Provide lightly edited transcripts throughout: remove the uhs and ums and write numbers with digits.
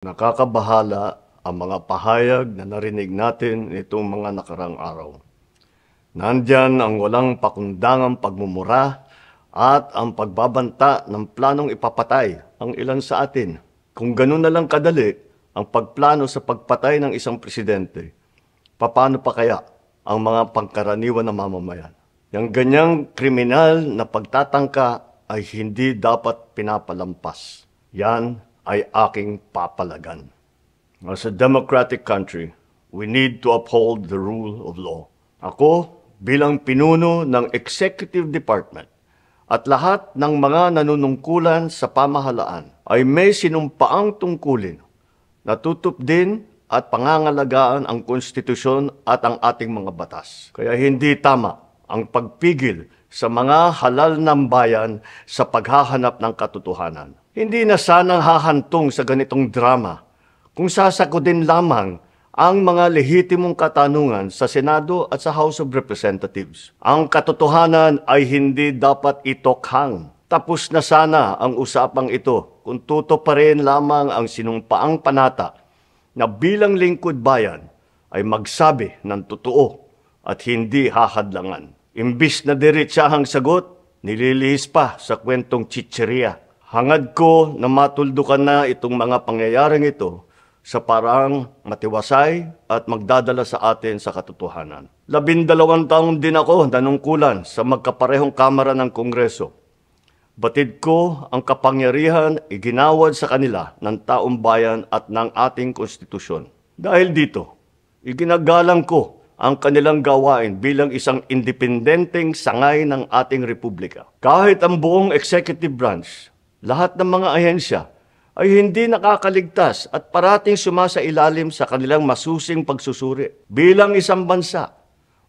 Nakakabahala ang mga pahayag na narinig natin nitong mga nakarang araw. Nandyan ang walang pakundangang pagmumura at ang pagbabanta ng planong ipapatay ang ilan sa atin. Kung ganun na lang kadali ang pagplano sa pagpatay ng isang presidente, paano pa kaya ang mga pangkaraniwan na mamamayan? Yang ganyang kriminal na pagtatangka ay hindi dapat pinapalampas. Yan ay aking papalagan. As a democratic country, we need to uphold the rule of law. Ako, bilang pinuno ng Executive Department at lahat ng mga nanunungkulan sa pamahalaan ay may sinumpaang tungkulin na tutupdin at pangangalagaan ang konstitusyon at ang ating mga batas. Kaya hindi tama ang pagpigil sa mga halal ng bayan sa paghahanap ng katotohanan. Hindi na sanang hahantong sa ganitong drama kung sasagutin lamang ang mga lehitimong katanungan sa Senado at sa House of Representatives. Ang katotohanan ay hindi dapat itokhang. Tapos na sana ang usapang ito kung tutuparin lamang ang sinumpaang panata na bilang lingkod bayan ay magsabi ng totoo at hindi hahadlangan. Imbis na diretsahang sagot, nililihis pa sa kwentong chicheria. Hangad ko na matuldukan na itong mga pangyayaring ito sa parang matiwasay at magdadala sa atin sa katotohanan. 12 taon din ako nanungkulan sa magkaparehong kamara ng Kongreso. Batid ko ang kapangyarihan iginawad sa kanila ng taong bayan at ng ating konstitusyon. Dahil dito, iginagalang ko ang kanilang gawain bilang isang independenteng sangay ng ating republika. Kahit ang buong executive branch, lahat ng mga ahensya ay hindi nakakaligtas at parating sumasailalim sa kanilang masusing pagsusuri. Bilang isang bansa,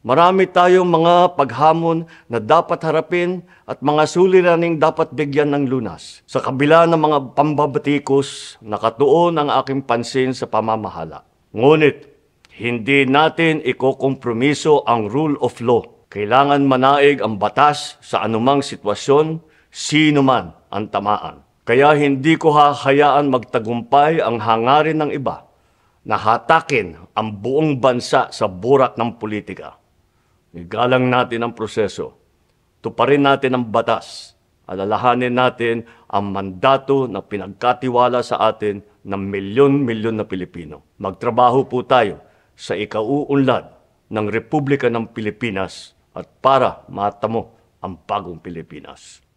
marami tayong mga paghamon na dapat harapin at mga suliraning dapat bigyan ng lunas. Sa kabila ng mga pambabatikos, nakatuon ang aking pansin sa pamamahala. Ngunit, hindi natin ikokompromiso ang rule of law. Kailangan manaig ang batas sa anumang sitwasyon, sino man ang tamaan. Kaya hindi ko hahayaan magtagumpay ang hangarin ng iba na hatakin ang buong bansa sa burak ng politika. Igalang natin ang proseso. Tuparin natin ang batas. Alalahanin natin ang mandato na pinagkatiwala sa atin ng milyon-milyon na Pilipino. Magtrabaho po tayo sa ikauunlad ng Republika ng Pilipinas at para matamo ang bagong Pilipinas.